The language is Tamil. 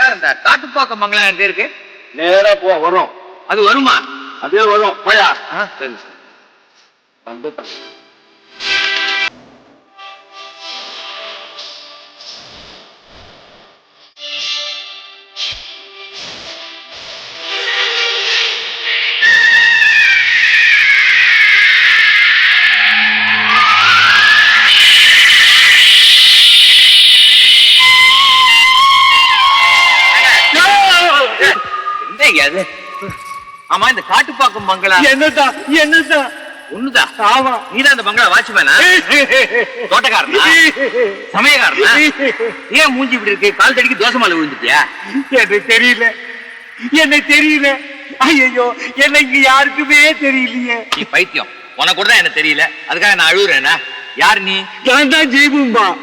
சார் இந்த காட்டுப்பாக்கம் மங்களம் எங்க இருக்கு? நேரா போ, வரும். அது வருமா? அதே வரும், போயா. சரி சார். வந்து அது ஆமா, இந்த காட்டுப்பாக்கம் பங்களா என்னதான் என்னதான் ஒண்ணுதான். ஆமா, நீதான் அந்த பங்களா வாட்ச்மேனா? தோட்டக்காரனா? சமயக்காரனா? ஏன் மூஞ்சி இப்படி இருக்கு? கால் தடிக்கு தோசை மாலை விழுந்துட்டியா? எனக்கு தெரியல, என்ன தெரியல. ஐயோ, என்ன இங்க யாருக்குமே தெரியலையே. நீ பைத்தியம். உனக்கு கூட தான் என்ன தெரியல, அதுக்காக நான் அழுகுறேன்னா? யார் நீ? நான் தான் ஜெய்பூம்பா.